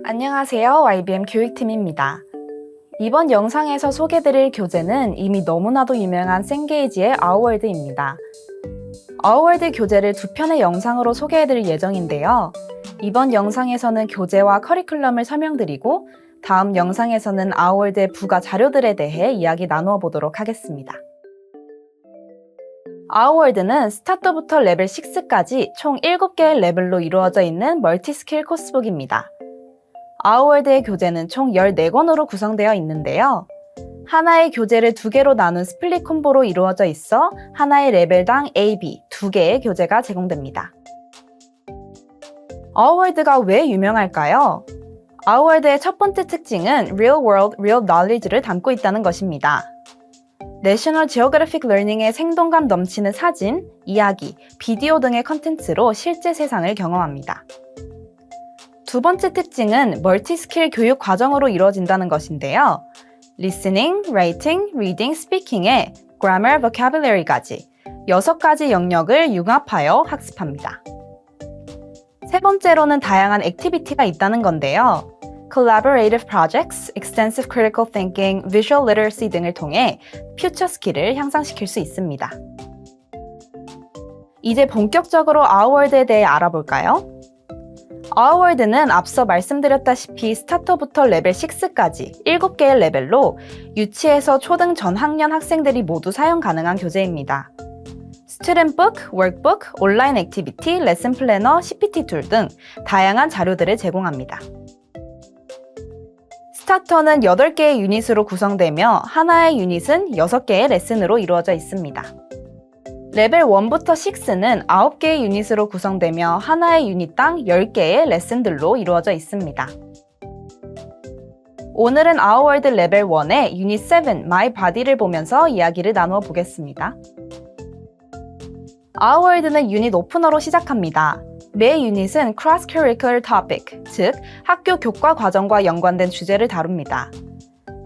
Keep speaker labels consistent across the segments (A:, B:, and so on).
A: 안녕하세요. YBM 교육팀입니다. 이번 영상에서 소개드릴 교재는 이미 너무나도 유명한 쇤게이지의 아워월드입니다. 아워월드 교재를 두 편의 영상으로 소개해드릴 예정인데요. 이번 영상에서는 교재와 커리큘럼을 설명드리고 다음 영상에서는 아워월드의 부가 자료들에 대해 이야기 나누어 보도록 하겠습니다. 아워월드는 스타터부터 레벨 6까지 총 7개의 레벨로 이루어져 있는 멀티스킬 코스북입니다. 아워월드의 교재는 총 14권으로 구성되어 있는데요. 하나의 교재를 두 개로 나눈 스플릿 콤보로 이루어져 있어 하나의 레벨당 A, B 두 개의 교재가 제공됩니다. 아워월드가 왜 유명할까요? 아워월드의 첫 번째 특징은 Real World, Real Knowledge를 담고 있다는 것입니다. 내셔널 지오그래픽 러닝의 생동감 넘치는 사진, 이야기, 비디오 등의 컨텐츠로 실제 세상을 경험합니다. 두 번째 특징은 멀티스킬 교육 과정으로 이루어진다는 것인데요. Listening, Writing, Reading, Speaking의 Grammar, Vocabulary까지 6가지 영역을 융합하여 학습합니다. 세 번째로는 다양한 액티비티가 있다는 건데요. Collaborative Projects, Extensive Critical Thinking, Visual Literacy 등을 통해 퓨처 스킬을 향상시킬 수 있습니다. 이제 본격적으로 아워월드에 대해 알아볼까요? 아워월드는 앞서 말씀드렸다시피 스타터부터 레벨 6까지 7개의 레벨로 유치에서 초등 전 학년 학생들이 모두 사용 가능한 교재입니다. 스튜던트북, 워크북, 온라인 액티비티, 레슨 플래너, CPT 툴 등 다양한 자료들을 제공합니다. 스타터는 8개의 유닛으로 구성되며 하나의 유닛은 6개의 레슨으로 이루어져 있습니다. 레벨 1부터 6는 9개의 유닛으로 구성되며 하나의 유닛당 10개의 레슨들로 이루어져 있습니다. 오늘은 아워월드 레벨 1의 유닛 7, My Body를 보면서 이야기를 나누어 보겠습니다. 아워월드는 유닛 오프너로 시작합니다. 매 유닛은 Cross Curricular Topic, 즉 학교 교과 과정과 연관된 주제를 다룹니다.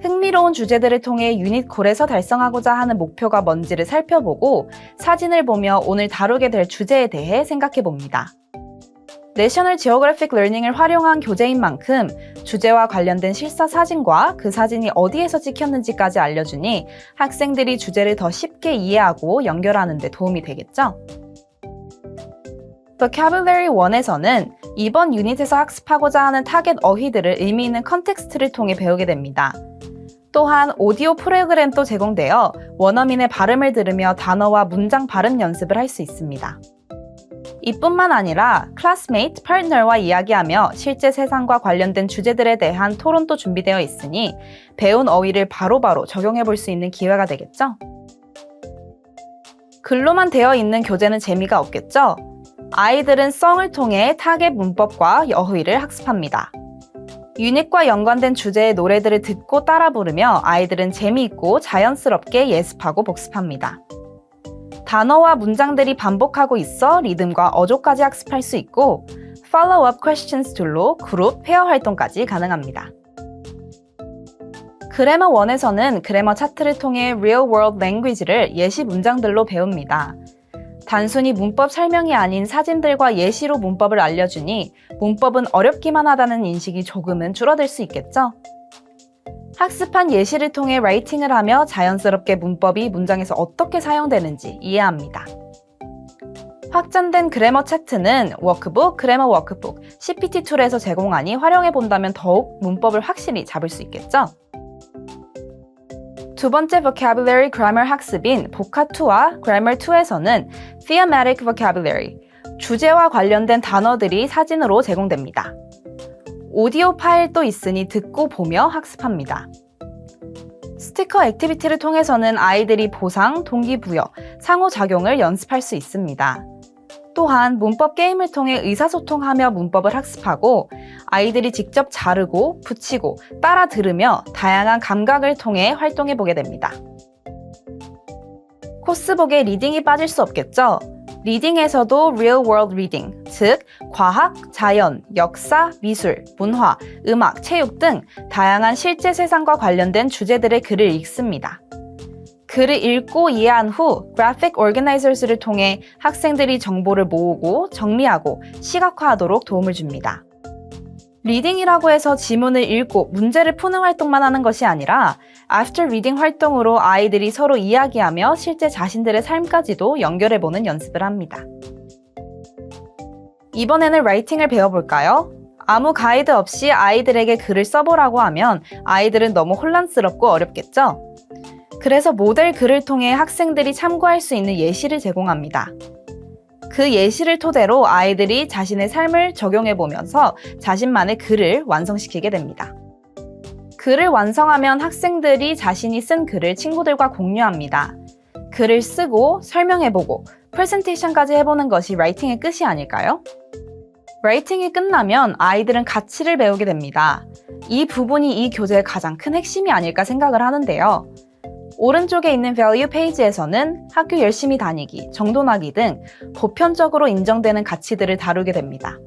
A: 흥미로운 주제들을 통해 유닛 콜에서 달성하고자 하는 목표가 뭔지를 살펴보고 사진을 보며 오늘 다루게 될 주제에 대해 생각해 봅니다. 내셔널 지오그래픽 러닝을 활용한 교재인 만큼 주제와 관련된 실사 사진과 그 사진이 어디에서 찍혔는지까지 알려주니 학생들이 주제를 더 쉽게 이해하고 연결하는 데 도움이 되겠죠? Vocabulary 1에서는 이번 유닛에서 학습하고자 하는 타겟 어휘들을 의미 있는 컨텍스트를 통해 배우게 됩니다. 또한 오디오 프로그램도 제공되어 원어민의 발음을 들으며 단어와 문장 발음 연습을 할 수 있습니다. 이뿐만 아니라 클래스메이트, 파트너와 이야기하며 실제 세상과 관련된 주제들에 대한 토론도 준비되어 있으니 배운 어휘를 바로바로 적용해 볼 수 있는 기회가 되겠죠? 글로만 되어 있는 교재는 재미가 없겠죠? 아이들은 썽을 통해 타겟 문법과 어휘를 학습합니다. 유닛과 연관된 주제의 노래들을 듣고 따라 부르며 아이들은 재미있고 자연스럽게 예습하고 복습합니다. 단어와 문장들이 반복하고 있어 리듬과 어조까지 학습할 수 있고 Follow-up Questions 툴로 그룹, 페어 활동까지 가능합니다. 그래머 1에서는 그래머 차트를 통해 Real World Language를 예시 문장들로 배웁니다. 단순히 문법 설명이 아닌 사진들과 예시로 문법을 알려주니 문법은 어렵기만 하다는 인식이 조금은 줄어들 수 있겠죠? 학습한 예시를 통해 라이팅을 하며 자연스럽게 문법이 문장에서 어떻게 사용되는지 이해합니다. 확장된 그래머 차트는 워크북, 그래머 워크북, CPT 툴에서 제공하니 활용해 본다면 더욱 문법을 확실히 잡을 수 있겠죠? 두 번째 vocabulary grammar 학습인 보카2와 grammar2에서는 thematic vocabulary, 주제와 관련된 단어들이 사진으로 제공됩니다. 오디오 파일도 있으니 듣고 보며 학습합니다. 스티커 액티비티를 통해서는 아이들이 보상, 동기부여, 상호작용을 연습할 수 있습니다. 또한 문법 게임을 통해 의사소통하며 문법을 학습하고 아이들이 직접 자르고 붙이고 따라 들으며 다양한 감각을 통해 활동해보게 됩니다. 코스북에 리딩이 빠질 수 없겠죠? 리딩에서도 Real World Reading, 즉 과학, 자연, 역사, 미술, 문화, 음악, 체육 등 다양한 실제 세상과 관련된 주제들의 글을 읽습니다. 글을 읽고 이해한 후 Graphic Organizers를 통해 학생들이 정보를 모으고 정리하고 시각화하도록 도움을 줍니다. 리딩이라고 해서 지문을 읽고 문제를 푸는 활동만 하는 것이 아니라 After Reading 활동으로 아이들이 서로 이야기하며 실제 자신들의 삶까지도 연결해보는 연습을 합니다. 이번에는 라이팅을 배워볼까요? 아무 가이드 없이 아이들에게 글을 써보라고 하면 아이들은 너무 혼란스럽고 어렵겠죠? 그래서 모델 글을 통해 학생들이 참고할 수 있는 예시를 제공합니다. 그 예시를 토대로 아이들이 자신의 삶을 적용해보면서 자신만의 글을 완성시키게 됩니다. 글을 완성하면 학생들이 자신이 쓴 글을 친구들과 공유합니다. 글을 쓰고 설명해보고 프레젠테이션까지 해보는 것이 라이팅의 끝이 아닐까요? 라이팅이 끝나면 아이들은 가치를 배우게 됩니다. 이 부분이 이 교재의 가장 큰 핵심이 아닐까 생각을 하는데요. 오른쪽에 있는 value 페이지에서는 학교 열심히 다니기, 정돈하기 등 보편적으로 인정되는 가치들을 다루게 됩니다.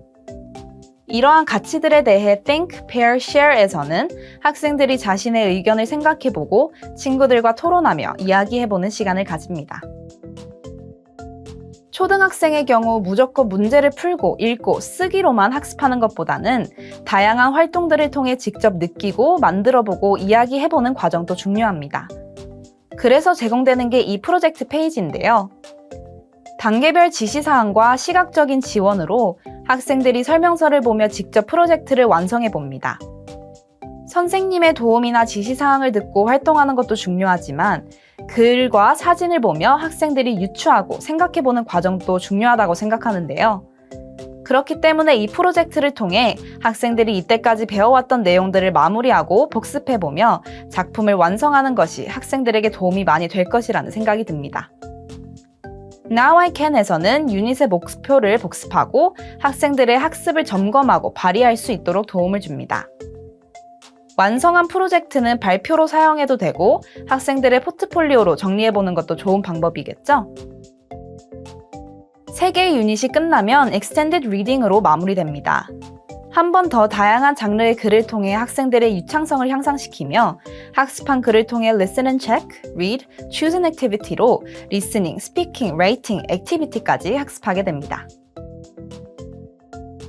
A: 이러한 가치들에 대해 think, pair, share에서는 학생들이 자신의 의견을 생각해보고 친구들과 토론하며 이야기해보는 시간을 가집니다. 초등학생의 경우 무조건 문제를 풀고 읽고 쓰기로만 학습하는 것보다는 다양한 활동들을 통해 직접 느끼고 만들어보고 이야기해보는 과정도 중요합니다. 그래서 제공되는 게 이 프로젝트 페이지인데요. 단계별 지시사항과 시각적인 지원으로 학생들이 설명서를 보며 직접 프로젝트를 완성해 봅니다. 선생님의 도움이나 지시사항을 듣고 활동하는 것도 중요하지만 글과 사진을 보며 학생들이 유추하고 생각해보는 과정도 중요하다고 생각하는데요. 그렇기 때문에 이 프로젝트를 통해 학생들이 이때까지 배워왔던 내용들을 마무리하고 복습해보며 작품을 완성하는 것이 학생들에게 도움이 많이 될 것이라는 생각이 듭니다. Now I Can에서는 유닛의 목표를 복습하고 학생들의 학습을 점검하고 발휘할 수 있도록 도움을 줍니다. 완성한 프로젝트는 발표로 사용해도 되고 학생들의 포트폴리오로 정리해보는 것도 좋은 방법이겠죠? 3개의 유닛이 끝나면 Extended Reading으로 마무리됩니다. 한 번 더 다양한 장르의 글을 통해 학생들의 유창성을 향상시키며 학습한 글을 통해 Listen and Check, Read, Choose an Activity로 Listening, Speaking, Writing, Activity까지 학습하게 됩니다.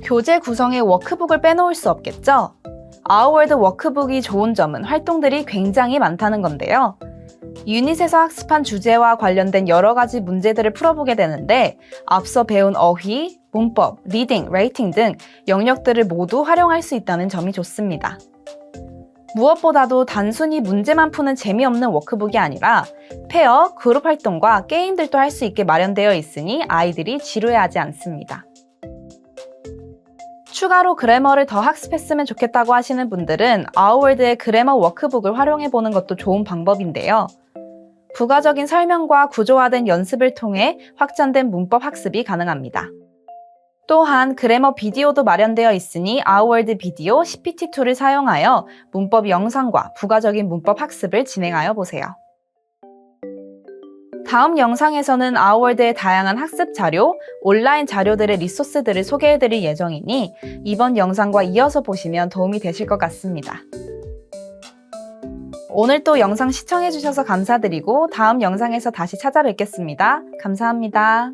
A: 교재 구성에 워크북을 빼놓을 수 없겠죠? Our World 워크북이 좋은 점은 활동들이 굉장히 많다는 건데요. 유닛에서 학습한 주제와 관련된 여러 가지 문제들을 풀어보게 되는데 앞서 배운 어휘, 문법, 리딩, 라이팅 등 영역들을 모두 활용할 수 있다는 점이 좋습니다. 무엇보다도 단순히 문제만 푸는 재미없는 워크북이 아니라 페어, 그룹 활동과 게임들도 할 수 있게 마련되어 있으니 아이들이 지루해하지 않습니다. 추가로 그래머를 더 학습했으면 좋겠다고 하시는 분들은 Our World의 그래머 워크북을 활용해보는 것도 좋은 방법인데요. 부가적인 설명과 구조화된 연습을 통해 확장된 문법 학습이 가능합니다. 또한 그래머 비디오도 마련되어 있으니 Our World 비디오 CPT2를 사용하여 문법 영상과 부가적인 문법 학습을 진행하여 보세요. 다음 영상에서는 Our World의 다양한 학습 자료, 온라인 자료들의 리소스들을 소개해드릴 예정이니 이번 영상과 이어서 보시면 도움이 되실 것 같습니다. 오늘 또 영상 시청해주셔서 감사드리고 다음 영상에서 다시 찾아뵙겠습니다. 감사합니다.